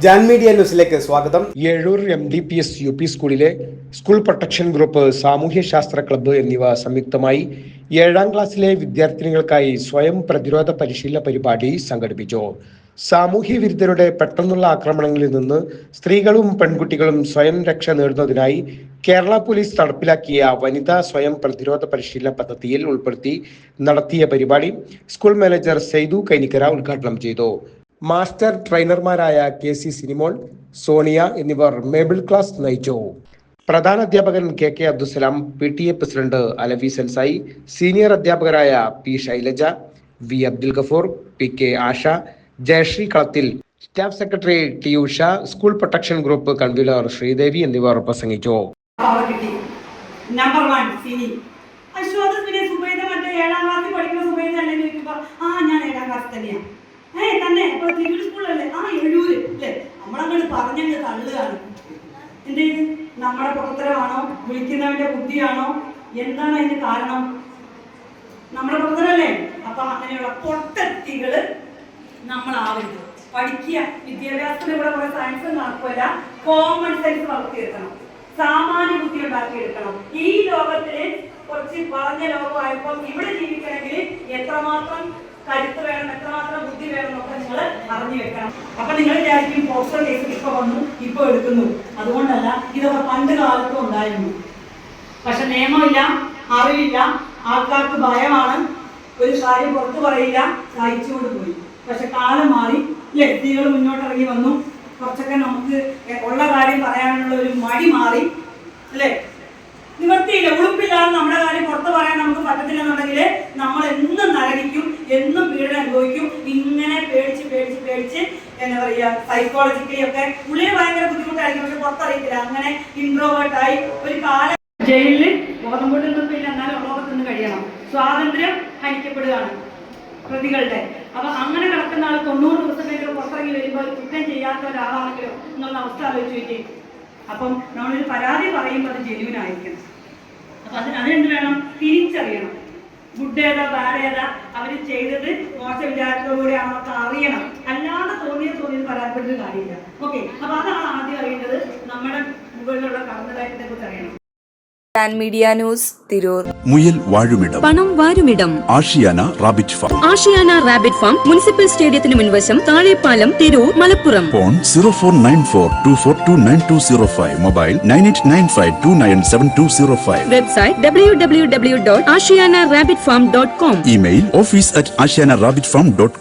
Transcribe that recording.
Jan media ന്യൂസിലേക്ക് സ്വാഗതം. Ezhur MDPS UP സ്കൂളിലെ സ്കൂൾ പ്രൊട്ടക്ഷൻ ഗ്രൂപ്പ്, സാമൂഹ്യശാസ്ത്ര ക്ലബ്ബ് എന്നിവ സംയുക്തമായി 7ാം ക്ലാസ്സിലെ വിദ്യാർത്ഥിനികൾക്കായി സ്വയം പ്രതിരോധ പരിശീലന പരിപാടി സംഘടിപ്പിച്ചു. സാമൂഹ്യ വിരുദ്ധരുടെ പെട്ടെന്നുള്ള ആക്രമണങ്ങളിൽ നിന്ന് സ്ത്രീകളും പെൺകുട്ടികളും സ്വയം രക്ഷ നേടുന്നതിനായി കേരള പോലീസ് നടപ്പിലാക്കിയ വനിതാ സ്വയം പ്രതിരോധ പരിശീലന പദ്ധതിയിൽ ഉൾപ്പെടുത്തി നടത്തിയ പരിപാടി സ്കൂൾ മാനേജർ സെയ്തു കൈനിക്കര ഉദ്ഘാടനം ചെയ്തു. മാസ്റ്റർ ട്രെയിനർമാരായ KC സിനിമോൾ, സോണിയ എന്നിവർ മേബിൾ ക്ലാസ് നയിച്ചു. പ്രധാന അധ്യാപകൻ KK Abdussalam, PTA president Alavi സെൻസായി, സീനിയർ അധ്യാപകരായ P Shailaja, V Abdul Gafoor, PK Asha, Jayasree Kalathil, staff secretary T Usha, school protection group convener Sreedevi എന്നിവർ പ്രസംഗിച്ചു. തന്നെ ഇപ്പോൾ തിരൂർ സ്കൂളല്ലേ, എഴൂര് അല്ലേ, നമ്മളങ്ങോട്ട് പറഞ്ഞങ്ങ് തള്ളുകയാണ്. എന്ത് നമ്മുടെ പുറത്തരമാണോ, വിളിക്കുന്നവന്റെ ബുദ്ധിയാണോ, എന്താണ് അതിന് കാരണം? നമ്മുടെ പുറത്തരല്ലേ. അപ്പൊ അങ്ങനെയുള്ള പൊട്ടത്തികള് നമ്മളാവരുത്. പഠിക്കുക, വിദ്യാഭ്യാസത്തിന് ഇവിടെ കുറെ സയൻസ് നടക്കില്ല, കോമൺ സെൻസ് വളർത്തിയെടുക്കണം, സാമാന്യ ബുദ്ധി ഉണ്ടാക്കിയെടുക്കണം. ഈ ലോകത്തില് കുറച്ച് പറഞ്ഞ ലോകമായപ്പോൾ ഇവിടെ ജീവിക്കണമെങ്കിൽ എത്രമാത്രം കരുത്ത് വേണം, എത്രമാത്രം ബുദ്ധി വേണം എന്നൊക്കെ നിങ്ങൾ അറിഞ്ഞു വെക്കണം. അപ്പൊ നിങ്ങൾ വിചാരിക്കും പോസ്റ്റർ കേസ് ഇപ്പൊ വന്നു, ഇപ്പൊ എടുക്കുന്നു. അതുകൊണ്ടല്ല, ഇതൊക്കെ പണ്ട് കാലത്തും ഉണ്ടായിരുന്നു. പക്ഷെ നിയമമില്ല, അറിവില്ല, ആൾക്കാർക്ക് ഭയമാണ്, ഒരു കാര്യം പുറത്തു പറയില്ല, സഹിച്ചുകൊണ്ട് പോയി. പക്ഷെ കാലം മാറി അല്ലേ, സ്ത്രീകൾ മുന്നോട്ടിറങ്ങി വന്നു. കുറച്ചൊക്കെ നമുക്ക് ഉള്ള കാര്യം പറയാനുള്ള ഒരു മടി മാറി അല്ലേ. നിവർത്തിയില്ല, ഉളുപ്പില്ലാതെ നമ്മുടെ കാര്യം പുറത്ത് പറയാൻ നമുക്ക് പറ്റത്തില്ലെന്നുണ്ടെങ്കിൽ നമ്മൾ എന്നും നരകിക്കും, എന്നും പീഡനം അനുഭവിക്കും. ഇങ്ങനെ പേടിച്ച് പേടിച്ച് പേടിച്ച് എന്താ പറയുക, സൈക്കോളജിക്കലി ഒക്കെ ഉള്ളിൽ ഭയങ്കര ബുദ്ധിമുട്ടായിരിക്കും, പക്ഷെ പുറത്തറിയത്തില്ല. അങ്ങനെ ഇൻട്രോവേർട്ടായി ഒരു കാലം ജയിലിൽ ബോധം കൊണ്ടൊന്നും ഇല്ല, എന്നാലും ലോകത്തുനിന്ന് കഴിയണം. സ്വാതന്ത്ര്യം ഹനിക്കപ്പെടുകയാണ് പ്രതികളുടെ. അപ്പൊ അങ്ങനെ കിടക്കുന്ന ആൾ 90 ദിവസത്തേക്ക് പുറത്തിറങ്ങി വരുമ്പോൾ കുറ്റം ചെയ്യാത്ത ഒരാളാണെങ്കിലും എന്നുള്ള അവസ്ഥ ആലോചിച്ച് വയ്ക്കും. അപ്പം നമ്മളൊരു പരാതി പറയുമ്പോൾ അത് ജെന്യൂൻ ആയിരിക്കണം. അപ്പൊ അതിനെന്ത് വേണം? തിരിച്ചറിയണം. ഗുഡ് ഏതാ ബാഡ് ഏതാ, അവർ ചെയ്തത് മോശ വിചാരത്തോടുകൂടിയാണെന്നൊക്കെ അറിയണം. അല്ലാതെ തോന്നിയത് പരാതിപ്പെട്ടൊരു കാര്യമില്ല. ഓക്കെ, അപ്പൊ അതാണ് ആദ്യം അറിയേണ്ടത്. നമ്മുടെ മുകളിലുള്ള കടന്നുകയറ്റത്തെ കുറിച്ച് അറിയണം. Jan media news, Tirur. മുയൽ വാഴുമിടം, പണം വാരുമിടം, Ashiyana rabbit farm. Ashiyana rabbit farm, municipal സ്റ്റേഡിയത്തിന് മുൻവശം, Thazhepalam, Tirur, Malappuram. Phone 049424290205. Mobile 9895297205. Website www.ashiyanarabbitfarm.com. Email office@ashiyanarabbitfarm.com.